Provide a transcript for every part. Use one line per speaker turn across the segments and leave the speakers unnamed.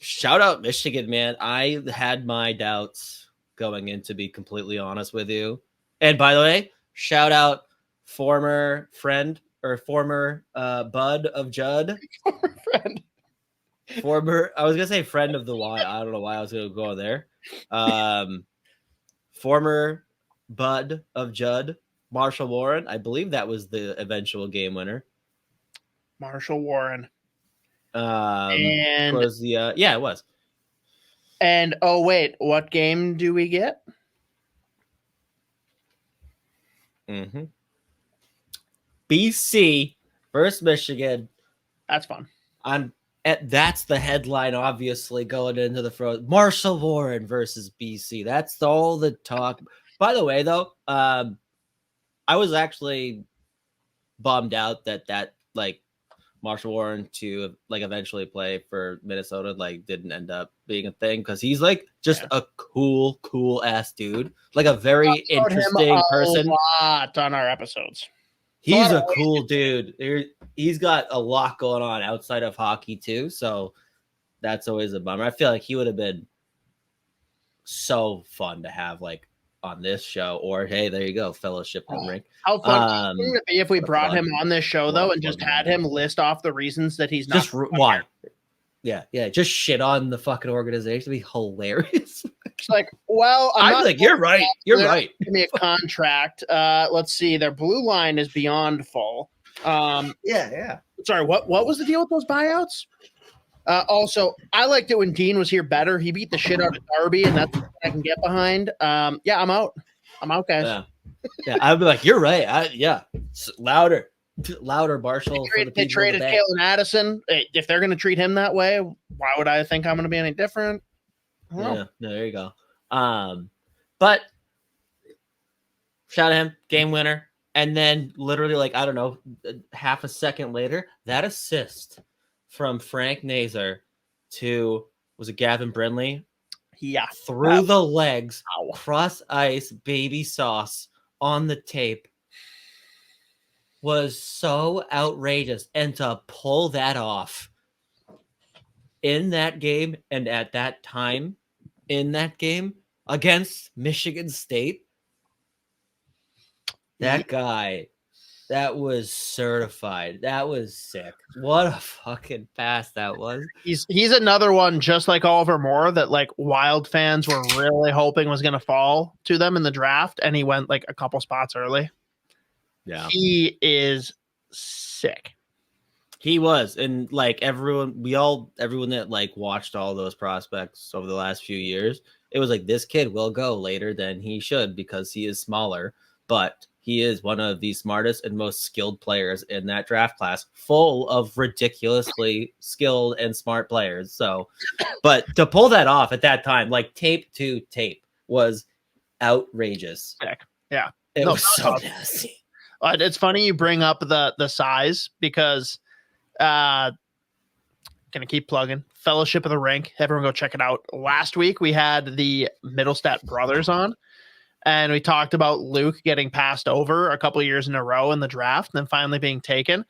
shout out Michigan, man. I had my doubts going in, to be completely honest with you. And by the way, shout out former friend or former bud of Judd.
Former friend.
I was gonna say friend of the Y. I don't know why I was gonna go there. Former bud of Judd, Marshall Warren. I believe that was the eventual game winner.
Marshall Warren.
And was the yeah, it was.
And oh wait, what game do we get?
Mm-hmm. BC versus Michigan.
That's fun.
That's the headline, obviously, going into the front. Marshall Warren versus BC. That's all the talk. By the way, though, I was actually bummed out that like Marshall Warren to like eventually play for Minnesota like didn't end up being a thing, because he's like just a cool ass dude, like a very interesting person.
A lot on our episodes.
He's a cool dude. He's got a lot going on outside of hockey too, so that's always a bummer. I feel like he would have been so fun to have like on this show, or hey, there you go, fellowship ring.
How fun would it be if we brought him on this show though, and just had him list off the reasons that he's not
just why? Yeah, just shit on the fucking organization. It'd be hilarious.
It's like, well,
I'm like, you're right. You're right.
Give me a contract. Let's see. Their blue line is beyond full.
Yeah.
Sorry, what was the deal with those buyouts? Also, I liked it when Dean was here better. He beat the shit out of Darby, and that's what I can get behind. Yeah, I'm out. I'm out, guys.
Yeah, I'd be like, you're right. Louder, Marshall.
They traded Kalen Addison. If they're going to treat him that way, why would I think I'm going to be any different?
Yeah, no, there you go. But shout at him, game winner. And then literally, like, I don't know, half a second later, that assist from Frank Nazar to, was it Gavin Brindley?
Yeah.
Through the legs, cross ice, baby sauce on the tape was so outrageous. And to pull that off in that game and at that time in that game against Michigan State, that guy, that was certified. That was sick. What a fucking pass that was.
He's another one, just like Oliver Moore, that like Wild fans were really hoping was going to fall to them in the draft, and he went like a couple spots early.
Yeah,
he is sick.
He was, and like everyone that like watched all those prospects over the last few years, it was like, this kid will go later than he should because he is smaller, but he is one of the smartest and most skilled players in that draft class, full of ridiculously skilled and smart players. So, but to pull that off at that time, like tape to tape, was outrageous.
Yeah,
it was so nasty.
It's funny you bring up the size, because gonna keep plugging Fellowship of the Rink. Everyone go check it out. Last week we had the Middlestat brothers on, and we talked about Luke getting passed over a couple of years in a row in the draft and then finally being taken.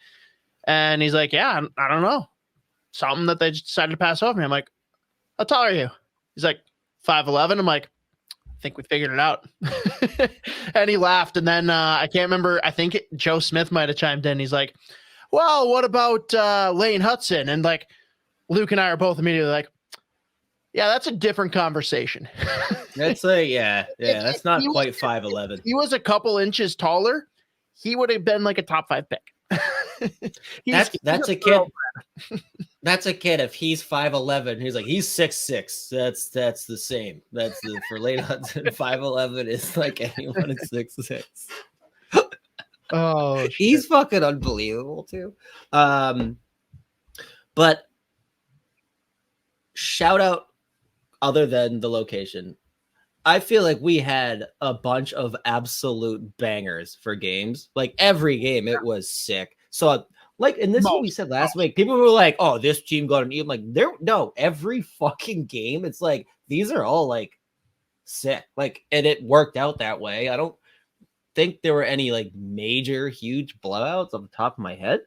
And he's like, yeah, I don't know, something that they just decided to pass over me. I'm like, how tall are you? He's like 5'11". I'm like, I think we figured it out. And he laughed. And then I can't remember. I think Joe Smith might have chimed in. He's like, well, what about Lane Hudson? And like Luke and I are both immediately like, yeah, that's a different conversation.
That's that's not quite 5'11".
He was a couple inches taller, he would have been like a top 5 pick.
That's a kid. That's a kid. If he's 5'11", he's like, he's 6'6". That's the same. That's for Lane Hudson. 5'11" is like anyone at 6'6".
Oh, shit.
He's fucking unbelievable too. But shout out, other than the location, I feel like we had a bunch of absolute bangers for games. Like every game, it was sick. So like, and this is what we said last week. People were like, oh, this team got an E. I'm like, no, every fucking game, it's like, these are all like sick. Like, and it worked out that way. I don't think there were any like major, huge blowouts off the top of my head,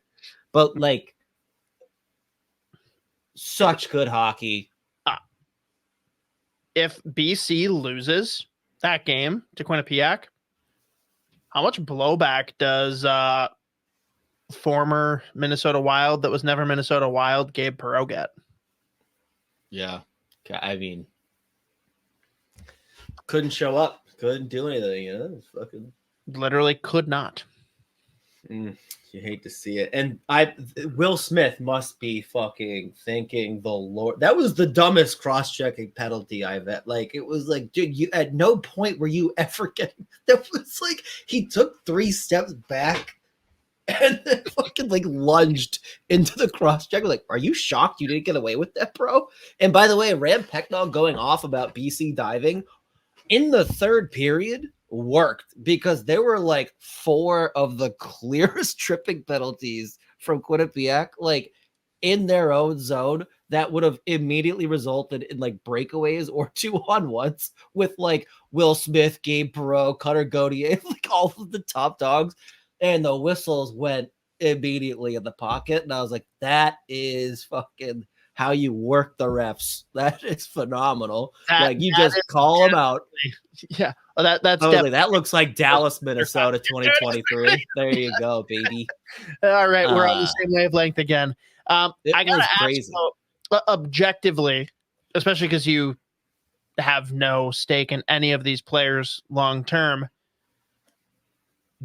but like such good hockey.
if BC loses that game to Quinnipiac, how much blowback does former Minnesota Wild that was never Minnesota Wild, Gabe Perreault, get?
Yeah. I mean, couldn't show up, couldn't do anything. It's fucking
literally could not.
You hate to see it. And Will Smith must be fucking thinking the Lord. That was the dumbest cross-checking penalty I've had. Like, it was like, dude, you at no point were you ever getting. That was like he took 3 steps back and then fucking like lunged into the cross-check. Like, are you shocked you didn't get away with that, bro? And by the way, Ram Pecknall going off about BC diving in the third period worked because there were like 4 of the clearest tripping penalties from Quinnipiac, like in their own zone, that would have immediately resulted in like breakaways or 2-on-1s with like Will Smith, Gabe Perreault, Cutter Gauthier, like all of the top dogs. And the whistles went immediately in the pocket. And I was like, that is fucking how you work the refs. That is phenomenal. Like you just call them out.
Yeah. Well, that's
like, that looks like Dallas, Minnesota 2023. There you go, baby.
All right. We're on the same wavelength again. I got to
crazy.
ask objectively, especially because you have no stake in any of these players long term.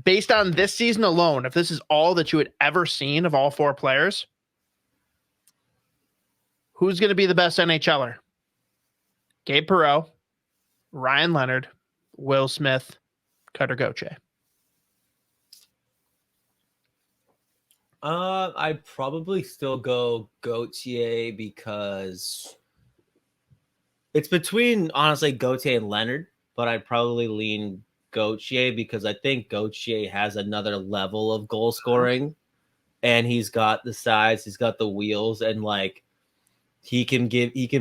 Based on this season alone, if this is all that you had ever seen of all 4 players, who's going to be the best NHLer? Gabe Perreault, Ryan Leonard, Will Smith, Cutter Gauthier.
I'd probably still go Gauthier because it's between, honestly, Gauthier and Leonard, but I'd probably lean Gauthier because I think Gauthier has another level of goal scoring, and he's got the size, he's got the wheels, and like he can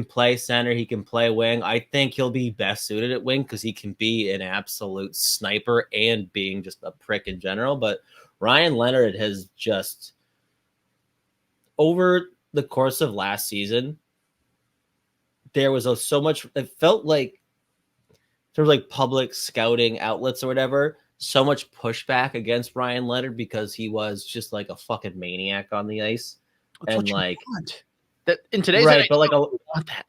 play center, he can play wing. I think he'll be best suited at wing because he can be an absolute sniper and being just a prick in general. But Ryan Leonard has just, over the course of last season, there was so much, it felt like there was like public scouting outlets or whatever, so much pushback against Ryan Leonard because he was just like a fucking maniac on the ice.
That's
and like
want. That in today's
right,
NHL,
but like
want that.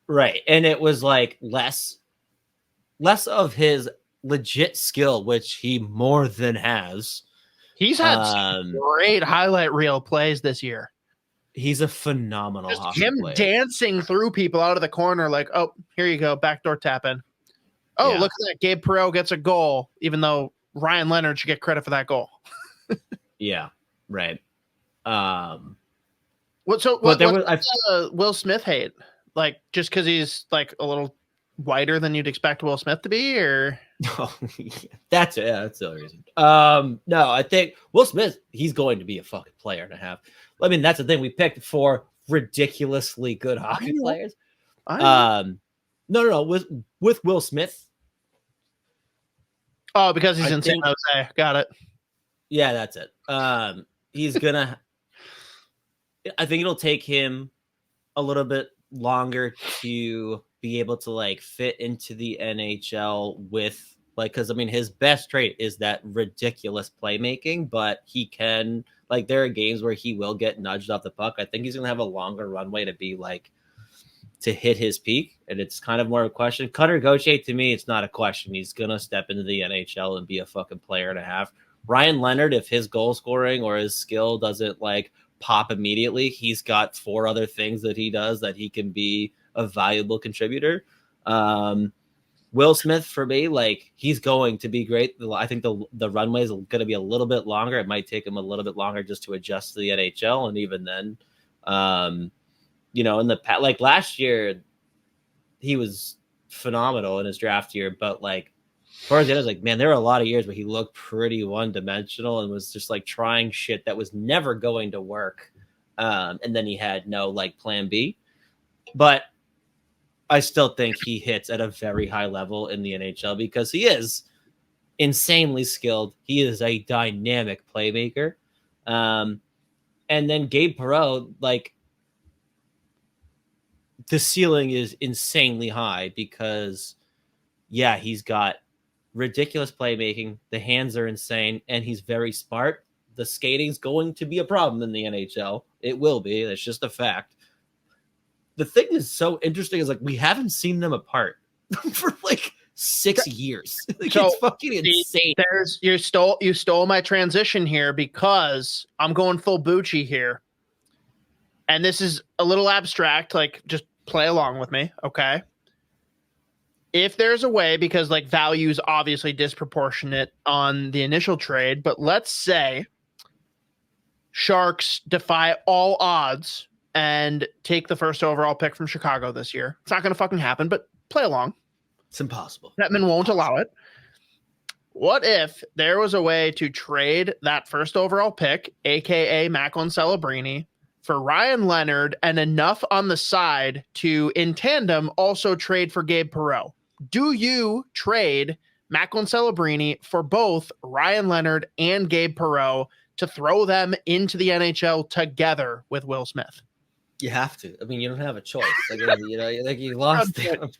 Right. And it was like less of his legit skill, which he more than has.
He's had some great highlight reel plays this year.
He's a phenomenal
just
hockey
him
player.
Dancing through people out of the corner like, oh, here you go, backdoor tap in. Oh, yeah. Look at that. Gabe Perreault gets a goal, even though Ryan Leonard should get credit for that goal.
Yeah, right.
What's Will Smith hate? Like, just because he's like a little whiter than you'd expect Will Smith to be, or?
That's it. Yeah, that's the only reason. No, I think Will Smith, he's going to be a fucking player and a half. I mean, that's the thing. We picked 4 ridiculously good hockey players. No. With Will Smith.
Oh, because he's in San Jose. Got it.
Yeah, that's it. He's gonna. I think it'll take him a little bit longer to be able to like fit into the NHL with like, because I mean, his best trait is that ridiculous playmaking, but he can like, there are games where he will get nudged off the puck. I think he's gonna have a longer runway to be like, to hit his peak, and it's kind of more of a question. Cutter Gauthier, to me, it's not a question. He's gonna step into the NHL and be a fucking player and a half. Ryan Leonard, if his goal scoring or his skill doesn't like pop immediately, he's got 4 other things that he does that he can be a valuable contributor. Will Smith, for me, like he's going to be great. I think the runway is going to be a little bit longer. It might take him a little bit longer just to adjust to the NHL, and even then, you know, in the like last year, he was phenomenal in his draft year. But like, as far as the end, I was like, man, there were a lot of years where he looked pretty one-dimensional and was just like trying shit that was never going to work. And then he had no like plan B. But I still think he hits at a very high level in the NHL because he is insanely skilled. He is a dynamic playmaker. And then Gabe Perreault, like, the ceiling is insanely high because, yeah, he's got ridiculous playmaking. The hands are insane, and he's very smart. The skating's going to be a problem in the NHL. It will be. That's just a fact. The thing is so interesting is like we haven't seen them apart for like 6 years. Like,
So,
it's fucking insane.
You stole my transition here because I'm going full Bucci here. And this is a little abstract, like just play along with me, okay? If there's a way, because like value is obviously disproportionate on the initial trade, but let's say Sharks defy all odds and take the first overall pick from Chicago this year. It's not going to fucking happen, but play along.
It's impossible.
Bettman won't allow it. What if there was a way to trade that first overall pick, aka Macklin Celebrini, for Ryan Leonard and enough on the side to, in tandem, also trade for Gabe Perreault? Do you trade Macklin Celebrini for both Ryan Leonard and Gabe Perreault to throw them into the NHL together with Will Smith?
You have to. I mean, you don't have a choice. Like, you know, like you lost them.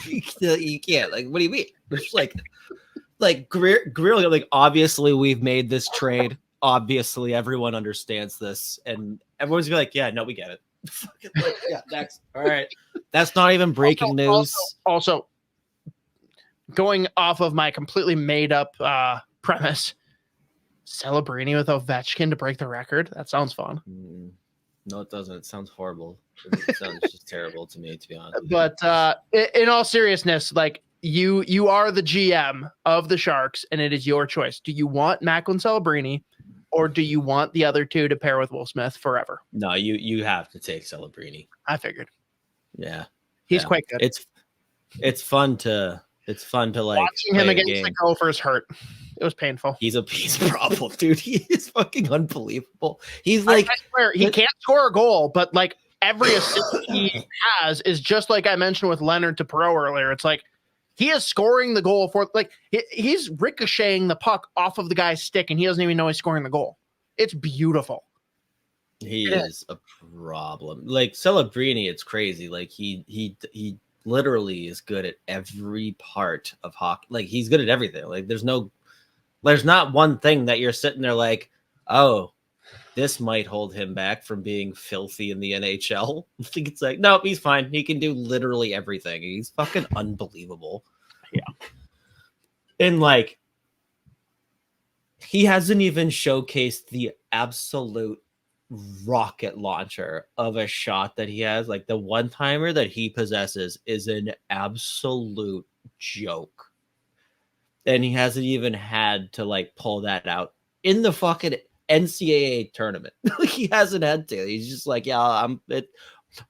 You can't. Like, what do you mean? It's like Greer, like, obviously we've made this trade. Obviously, everyone understands this, and everyone's gonna be like, "Yeah, no, we get it." Like, yeah, next. All right, that's not even breaking news.
Also, going off of my completely made up premise, Celebrini with Ovechkin to break the record. That sounds fun.
No, it doesn't. It sounds horrible. It sounds just terrible to me, to be honest.
But in all seriousness, like you are the GM of the Sharks, and it is your choice. Do you want Macklin Celebrini? Or do you want the other two to pair with Will Smith forever?
No, you have to take Celebrini.
I figured.
Yeah,
he's quite good.
It's fun to like
watching him against the Gophers hurt. It was painful.
He's a problem, dude. He is fucking unbelievable. He's like,
I swear, he can't score a goal, but like every assist he has is just like I mentioned with Leonard to Perreault earlier. It's like he is scoring the goal for, like, he's ricocheting the puck off of the guy's stick, and he doesn't even know he's scoring the goal. It's beautiful.
He is a problem. Like, Celebrini, it's crazy. Like, he literally is good at every part of hockey. Like, he's good at everything. Like, there's not one thing that you're sitting there like, oh, this might hold him back from being filthy in the NHL. I think it's like, no, he's fine. He can do literally everything. He's fucking unbelievable.
Yeah.
And like, he hasn't even showcased the absolute rocket launcher of a shot that he has. Like, the one-timer that he possesses is an absolute joke. And he hasn't even had to like pull that out in the fucking NCAA tournament. He hasn't had to. He's just like, yeah,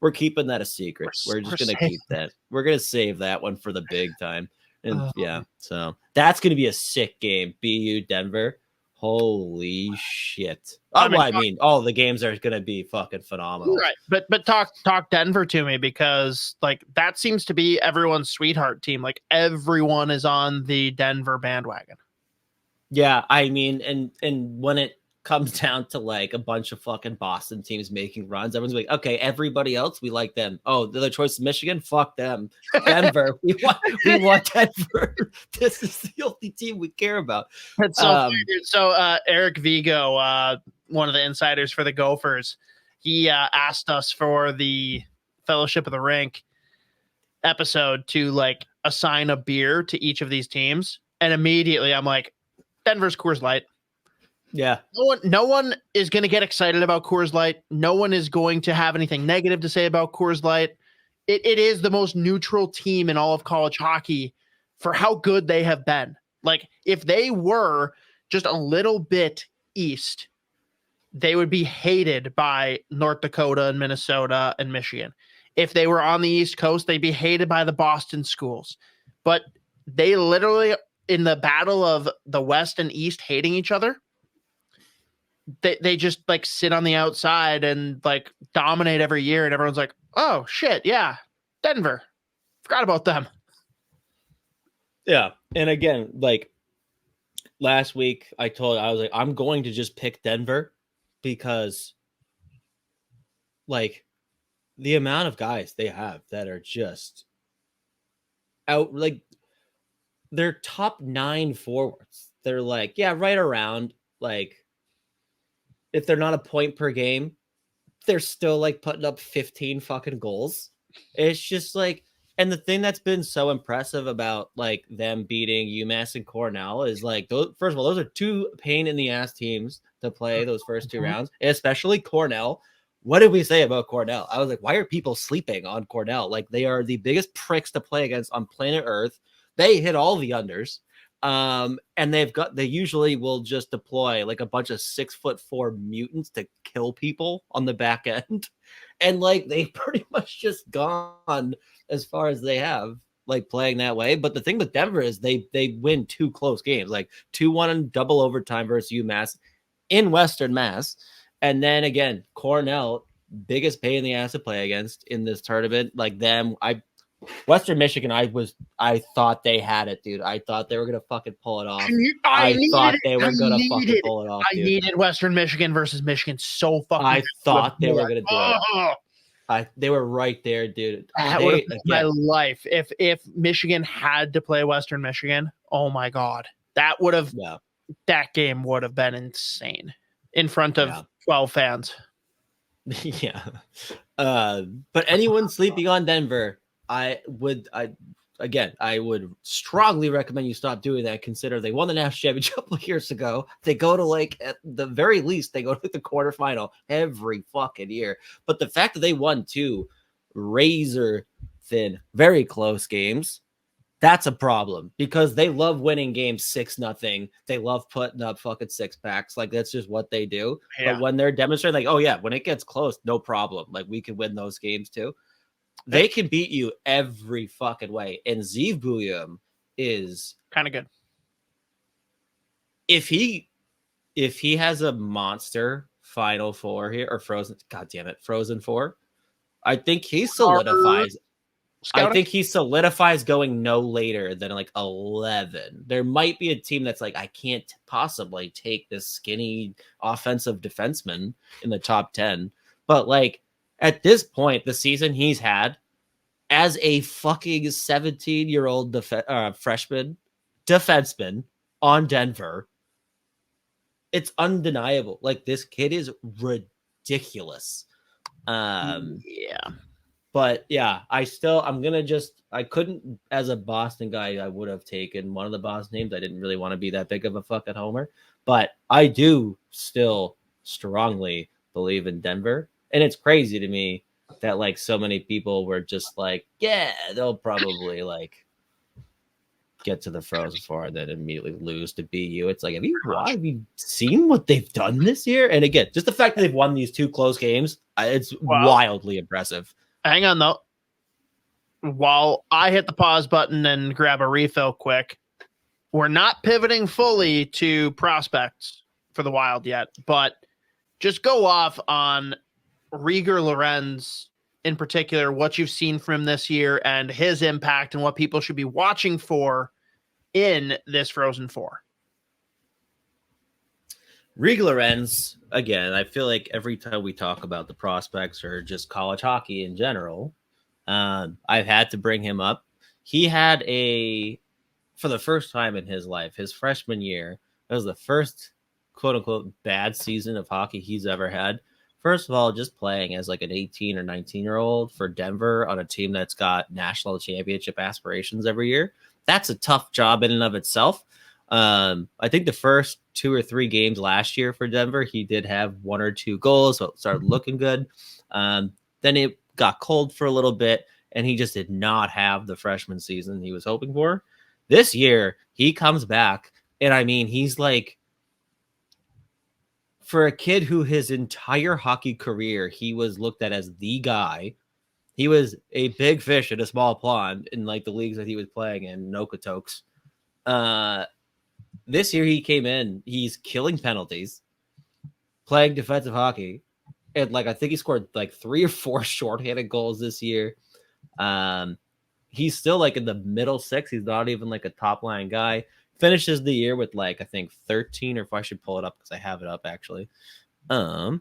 we're keeping that a secret. We're just gonna keep that. We're gonna save that one for the big time. And yeah, so that's gonna be a sick game. BU Denver. Holy shit. I mean, all the games are gonna be fucking phenomenal.
Right. But talk Denver to me, because like that seems to be everyone's sweetheart team. Like everyone is on the Denver bandwagon.
Yeah, I mean, and when it comes down to like a bunch of fucking Boston teams making runs, everyone's like, okay, everybody else, we like them. Oh, the other choice is Michigan? Fuck them. Denver. we want Denver. This is the only team we care about.
That's so Eric Vigo, one of the insiders for the Gophers, he asked us for the Fellowship of the Rink episode to like assign a beer to each of these teams. And immediately I'm like, Denver's Coors Light.
Yeah.
No one is going to get excited about Coors Light. No one is going to have anything negative to say about Coors Light. It is the most neutral team in all of college hockey for how good they have been. Like, if they were just a little bit east, they would be hated by North Dakota and Minnesota and Michigan. If they were on the East Coast, they'd be hated by the Boston schools. But they literally, in the battle of the West and East hating each other, they just like sit on the outside and like dominate every year, and everyone's like, oh shit, yeah, Denver, forgot about them.
Yeah. And again, like last week I was like, I'm going to just pick Denver because like the amount of guys they have that are just out, like they're top 9 forwards. They're like, yeah, right around, like if they're not a point per game, they're still like putting up 15 fucking goals. It's just like, and the thing that's been so impressive about like them beating UMass and Cornell is like, those, first of all, those are two pain in the ass teams to play those first 2 rounds, especially Cornell. What did we say about Cornell? I was like, why are people sleeping on Cornell? Like, they are the biggest pricks to play against on planet Earth. They hit all the unders. And they usually will just deploy like a bunch of 6'4" mutants to kill people on the back end. And like, they pretty much just gone as far as they have, like playing that way. But the thing with Denver is they win 2 close games, like 2-1 in double overtime versus UMass in Western Mass. And then again, Cornell, biggest pain in the ass to play against in this tournament. Like them, Western Michigan, I thought they had it, dude. I thought they were gonna fucking pull it off. I thought they were gonna fucking pull it off.
I needed Western Michigan versus Michigan so fucking.
I thought they were gonna do it. They were right there, dude.
That would have been my life if Michigan had to play Western Michigan. Oh my god, that would have that game would have been insane in front of 12 fans.
Yeah, but anyone sleeping on Denver, I would strongly recommend you stop doing that. Consider they won the national championship a couple of years ago. They go to like, at the very least, they go to the quarterfinal every fucking year. But the fact that they won 2 razor thin, very close games, that's a problem, because they love winning games 6-0. They love putting up fucking 6-packs. Like, that's just what they do. Yeah. But when they're demonstrating, like, oh yeah, when it gets close, no problem. Like, we can win those games too. They can beat you every fucking way. And Zeev Buium is
kind of good.
If he has a monster Final Four here, or Frozen Four, I think he solidifies. I think he solidifies going no later than like 11. There might be a team that's like, I can't possibly take this skinny offensive defenseman in the top 10. But like, at this point, the season he's had as a fucking 17-year-old freshman defenseman on Denver, it's undeniable. Like, this kid is ridiculous. But yeah, I couldn't, as a Boston guy, I would have taken one of the Boston names. I didn't really want to be that big of a fucking homer, but I do still strongly believe in Denver. And it's crazy to me that like so many people were just like, yeah, they'll probably like get to the Frozen Four and then immediately lose to BU. It's like, have you seen what they've done this year? And again, just the fact that they've won these 2 close games, it's wildly impressive.
Hang on though. While I hit the pause button and grab a refill quick, we're not pivoting fully to prospects for the Wild yet, but just go off on Rieger Lorenz in particular, what you've seen from him this year and his impact and what people should be watching for in this Frozen Four.
Reid Lorenz, again, I feel like every time we talk about the prospects or just college hockey in general, I've had to bring him up. He had for the first time in his life, his freshman year, that was the first quote-unquote bad season of hockey he's ever had. First of all, just playing as like an 18 or 19-year-old for Denver on a team that's got national championship aspirations every year, that's a tough job in and of itself. I think the first 2 or 3 games last year for Denver, he did have 1 or 2 goals, so it started looking good. Then it got cold for a little bit, and he just did not have the freshman season he was hoping for. This year, he comes back, and I mean, he's like, for a kid who his entire hockey career, he was looked at as the guy. He was a big fish in a small pond in like the leagues that he was playing in, Nokotokes. This year he came in, he's killing penalties, playing defensive hockey, and like I think he scored like 3 or 4 shorthanded goals this year. He's still like in the middle 6. He's not even like a top line guy. Finishes the year with like I think 13, or if I should pull it up because I have it up actually. There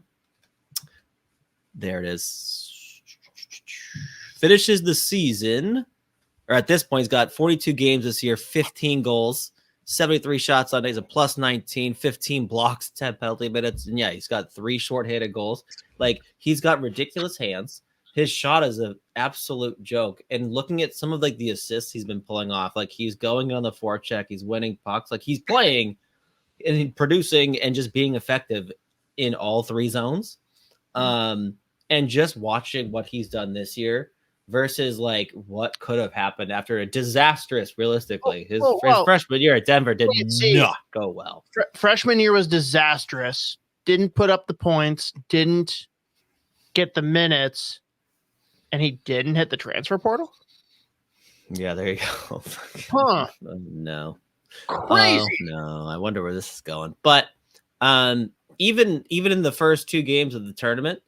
it is. finishes the season, or at this point, he's got 42 games this year, 15 goals, 73 shots on day. He's a plus 19, 15 blocks, 10 penalty minutes. And yeah, he's got 3 short-handed goals. Like, he's got ridiculous hands. His shot is an absolute joke. And looking at some of like the assists he's been pulling off, like he's going on the forecheck, he's winning pucks, like he's playing and producing and just being effective in all 3 zones. And just watching what he's done this year versus like what could have happened after a disastrous, realistically. His freshman year at Denver did not go well.
Freshman year was disastrous. Didn't put up the points, didn't get the minutes, and he didn't hit the transfer portal?
Yeah, there you go.
Huh.
No.
Crazy.
No, I wonder where this is going. But even in the first 2 games of the tournament,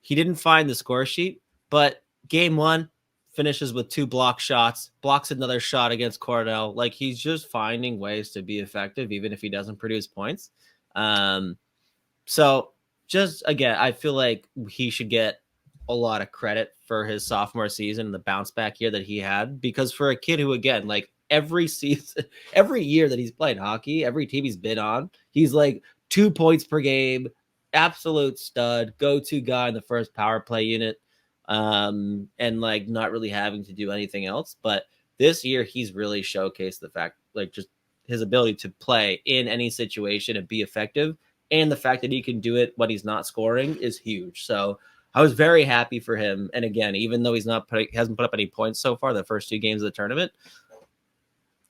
he didn't find the score sheet, but game 1 finishes with 2 block shots, blocks another shot against Cornell. Like, he's just finding ways to be effective, even if he doesn't produce points. So just, again, I feel like he should get a lot of credit for his sophomore season and the bounce back year that he had, because for a kid who, again, like every season, every year that he's played hockey, every team he's been on, he's like 2 points per game, absolute stud, go-to guy in the first power play unit, and like not really having to do anything else. But this year he's really showcased the fact, like, just his ability to play in any situation and be effective, and the fact that he can do it when he's not scoring is huge. So I was very happy for him. And again, even though hasn't put up any points so far the first 2 games of the tournament,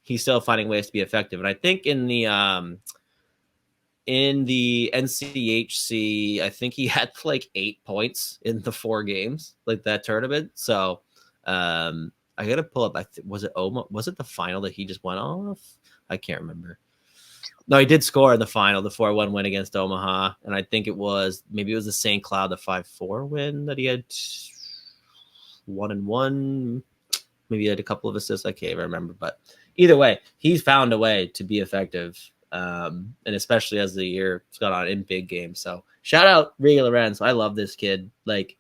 he's still finding ways to be effective. And I think in the NCHC, I think he had like 8 points in the 4 games, like that tournament. So I gotta pull up. Was it the final that he just went off? I can't remember. No, he did score in the final, the 4-1 win against Omaha. And I think it was the St. Cloud, the 5-4 win that he had 1-1. Maybe he had a couple of assists. I can't remember. But either way, he's found a way to be effective. And especially as the year's gone on in big games. So shout out Rieger Lorenz. I love this kid. Like,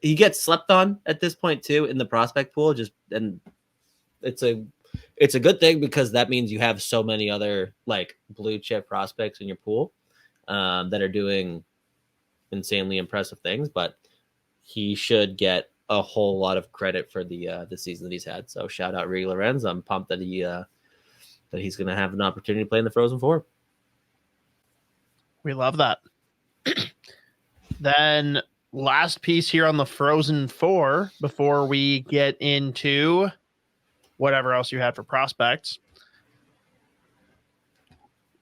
he gets slept on at this point too in the prospect pool. And it's a good thing, because that means you have so many other like blue chip prospects in your pool that are doing insanely impressive things. But he should get a whole lot of credit for the season that he's had. So shout out Rieger Lorenz. I'm pumped that he's going to have an opportunity to play in the Frozen Four.
We love that. Then last piece here on the Frozen Four before we get into whatever else you had for prospects.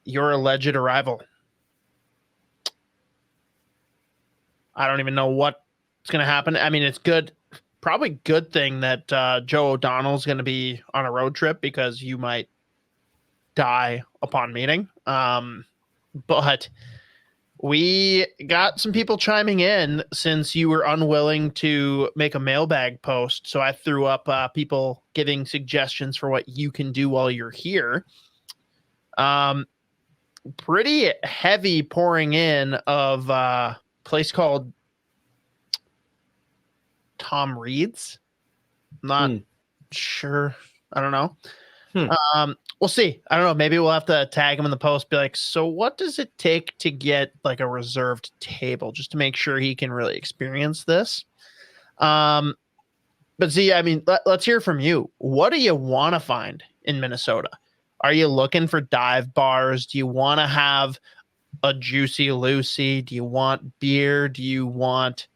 Your alleged arrival. I don't even know what's going to happen. I mean, it's good. Probably good thing that Joe O'Donnell's going to be on a road trip, because you might die upon meeting. But we got some people chiming in since you were unwilling to make a mailbag post. So I threw up people giving suggestions for what you can do while you're here. Pretty heavy pouring in of a place called Tom Reed's. Not sure. I don't know. We'll see. I don't know. Maybe we'll have to tag him in the post. Be like, so what does it take to get like a reserved table, just to make sure he can really experience this? But Z, I mean, let's hear from you. What do you want to find in Minnesota? Are you looking for dive bars? Do you want to have a Juicy Lucy? Do you want beer? Do you want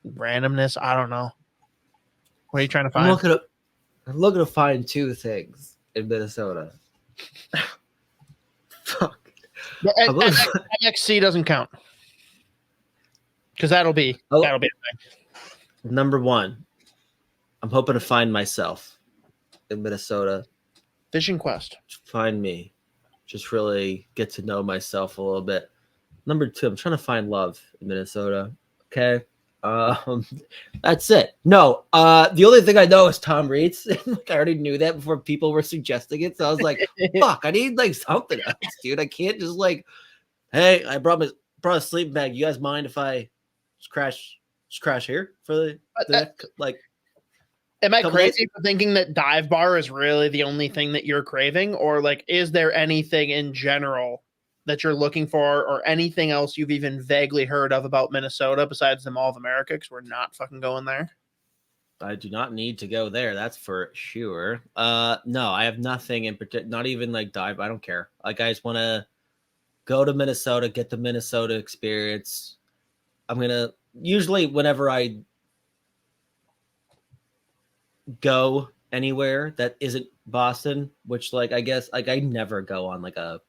randomness? I don't know. What are you trying to find?
I'm looking to find 2 things in Minnesota. Fuck.
NXC doesn't count, because that'll be a thing.
Number 1, I'm hoping to find myself in Minnesota.
Vision Quest.
Find me. Just really get to know myself a little bit. Number 2, I'm trying to find love in Minnesota. Okay. That's it. No, the only thing I know is Tom Reed's. Like, I already knew that before people were suggesting it. So I was like, fuck, I need like something else, dude. I can't just like, hey, I brought a sleeping bag. You guys mind if I just crash just crash here for the like.
Am I
Couple
crazy for thinking that dive bar is really the only thing that you're craving? Or like, is there anything in general that you're looking for or anything else you've even vaguely heard of about Minnesota besides the Mall of America? Because we're not fucking going there.
I do not need to go there. That's for sure. No, I have nothing in particular. Not even like dive. I don't care. Like I just want to go to Minnesota, get the Minnesota experience. I'm going to usually whenever I go anywhere that isn't Boston, which like I guess like I never go on like a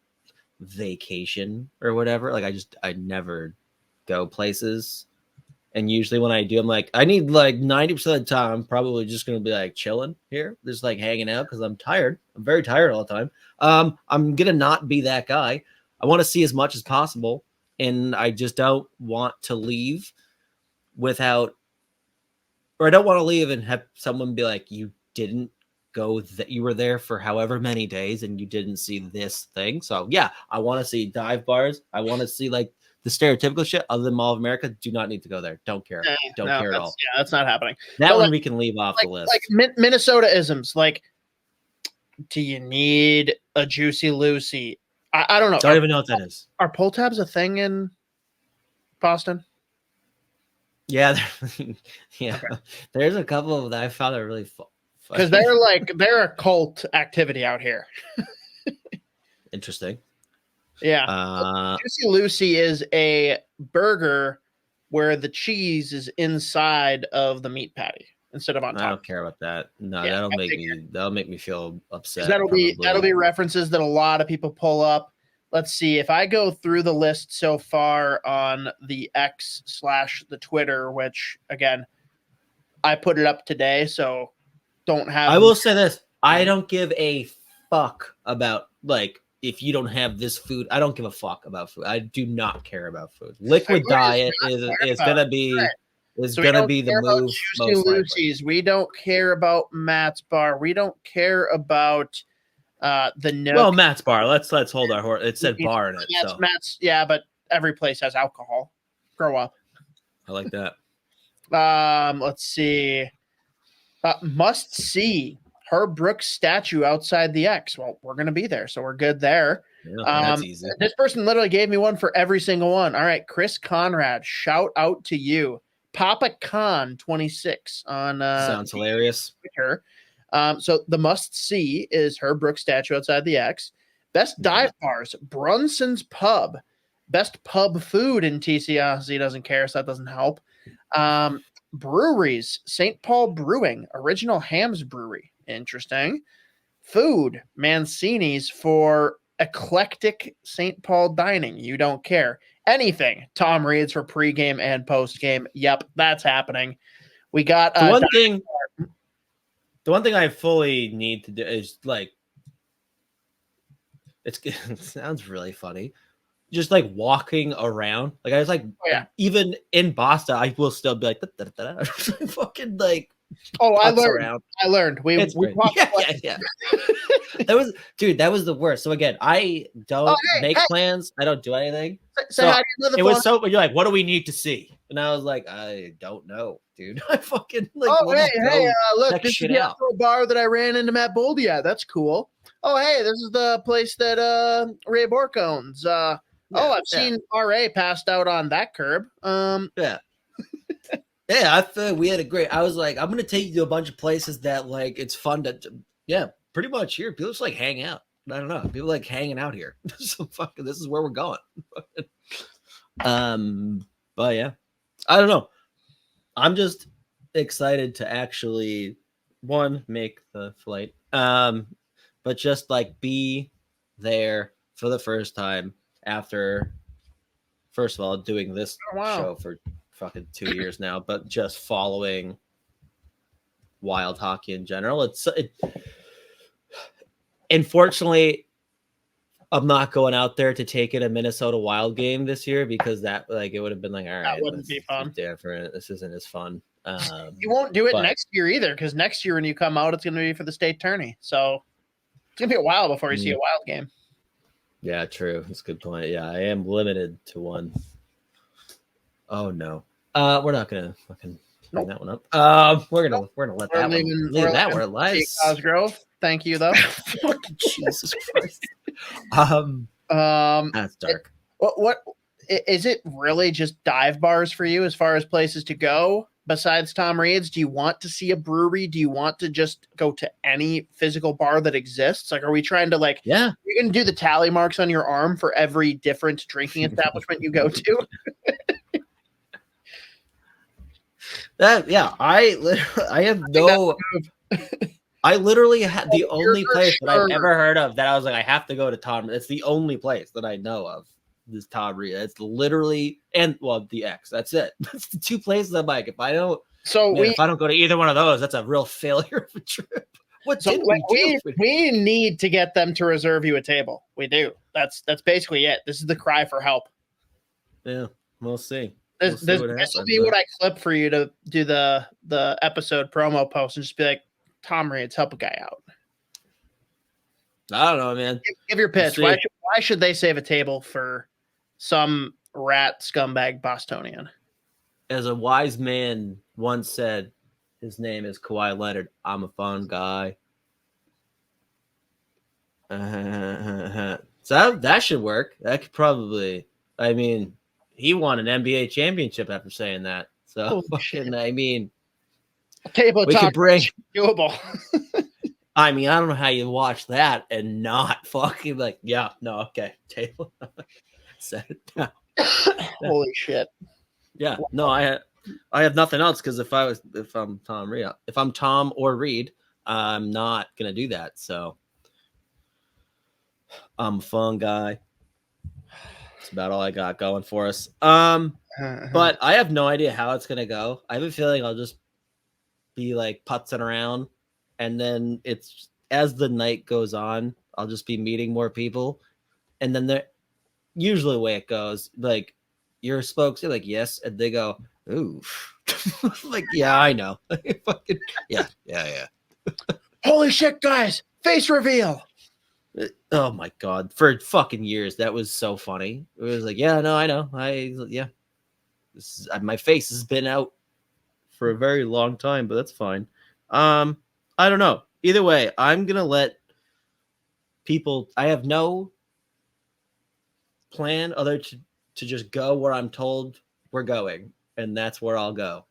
vacation or whatever. Like I never go places. And usually when I do, I'm like, I need like 90% of the time, I'm probably just gonna be like chilling here, just like hanging out because I'm tired. I'm very tired all the time. I'm gonna not be that guy. I want to see as much as possible, and I just don't want to leave without, or I don't want to leave and have someone be like, you didn't go, that you were there for however many days and you didn't see this thing. So yeah, I want to see dive bars. I want to see like the stereotypical shit other than Mall of America. Do not need to go there. Don't care. Don't care at all.
Yeah, that's not happening.
That
but
one
like,
we can leave off the list.
Like Minnesota isms. Like, do you need a Juicy Lucy? I don't know.
Don't even know what that is.
Are pull tabs a thing in Boston?
Yeah, yeah. Okay. There's a couple that I found are really fun.
Because they're a cult activity out here.
Interesting.
Yeah. Juicy Lucy is a burger where the cheese is inside of the meat patty instead of on top.
I don't care about that. No, yeah, that'll make me feel upset.
That'll be references that a lot of people pull up. Let's see if I go through the list so far on the X / the Twitter, which again, I put it up today, so don't have.
I will say this: I don't give a fuck about like if you don't have this food. I don't give a fuck about food. I do not care about food. Liquid diet is gonna be the move. Most
Lucy's. We don't care about Matt's Bar. We don't care about. The Nook.
Well, Matt's Bar. Let's hold our horse. It said bar in it.
Matt's, yeah, but every place has alcohol. Grow up.
I like that.
Let's see. Must see Herb Brooks statue outside the X. Well, we're gonna be there, so we're good there.
Yeah, that's easy.
This person literally gave me one for every single one. All right, Chris Conrad, shout out to you. Papa Con 26 on
sounds hilarious.
Twitter. So the must see is Herb Brooks statue outside the X. Best dive bars, Brunson's Pub. Best pub food in ncaa. He doesn't care, so that doesn't help. Breweries, St. Paul Brewing, Original Hams Brewery. Interesting. Food, Mancini's for eclectic St. Paul dining. You don't care. Anything, Tom Reid's for pregame and postgame. Yep, that's happening. We got
the one thing I fully need to do is like, it sounds really funny. Just like walking around. Like I was like, even in Boston, I will still be like, fucking like.
Oh, I learned. We walked.
Yeah. That was the worst. So again, I don't make plans. I don't do anything. So it was so. You're like, what do we need to see? And I was like, I don't know, dude. I fucking like.
Oh hey, look, this is the outdoor bar that I ran into Matt Boldy at. That's cool. Oh hey, this is the place that Ray Bork owns. I've seen RA passed out on that curb.
Yeah. Yeah, I feel we had a great. I was like, I'm gonna take you to a bunch of places that like it's fun to. Yeah, pretty much here. People just like hang out. I don't know. People like hanging out here. So fucking, this is where we're going. But yeah, I don't know. I'm just excited to actually make the flight. But just like be there for the first time after. First of all, doing this show for fucking 2 years now, but just following wild hockey in general. Unfortunately, I'm not going out there to take in a Minnesota Wild game this year because that like it would have been like, all right,
that wouldn't be fun.
Different. This isn't as fun.
You won't do it next year either, because next year when you come out, it's going to be for the state tourney. So it's going to be a while before you see a Wild game.
Yeah, true. That's a good point. Yeah, I am limited to one. Oh no. We're not gonna fucking bring
Nope.
that one up. We're gonna let that one leave that where it lies.
Cosgrove. Thank you, though.
Fucking Jesus Christ. That's dark.
What is it really just dive bars for you as far as places to go besides Tom Reid's? Do you want to see a brewery? Do you want to just go to any physical bar that exists? Like, are we trying to like,
Yeah,
you're going to do the tally marks on your arm for every different drinking establishment you go to?
I literally had the only place that I've ever heard of that I was like, I have to go to Tom. It's the only place that I know of. This Tom Reid. It's literally the X. That's it. That's the two places I'm like, if I don't go to either one of those, that's a real failure of a trip.
We need to get them to reserve you a table. We do. That's basically it. This is the cry for help.
Yeah, we'll see.
This will be what I clip for you to do the episode promo post and just be like, Tom Reid's, help a guy out.
I don't know, man.
Give your pitch. Why should they save a table for some rat scumbag Bostonian?
As a wise man once said, his name is Kawhi Leonard. I'm a fun guy. So that should work. That could probably. I mean, he won an NBA championship after saying that. So I mean,
table
we
talk
could bring
doable.
I mean, I don't know how you watch that and not fucking like, yeah, no, okay, table. Set it down.
Holy shit.
Yeah, no, I have nothing else because if I'm Tom Reid, if I'm Tom or Reid, I'm not gonna do that. So I'm a fun guy. That's about all I got going for us. But I have no idea how it's gonna go. I have a feeling I'll just be like putzing around, and then it's as the night goes on, I'll just be meeting more people, and then they're usually the way it goes, like you're a spokes, you're like yes, and they go, ooh, like yeah, I know, fucking yeah.
Holy shit, guys! Face reveal.
Oh my god! For fucking years, that was so funny. It was like, yeah, no, I know, my face has been out for a very long time, but that's fine. I don't know. Either way, I'm gonna let people. I have no plan other to just go where I'm told we're going, and that's where I'll go.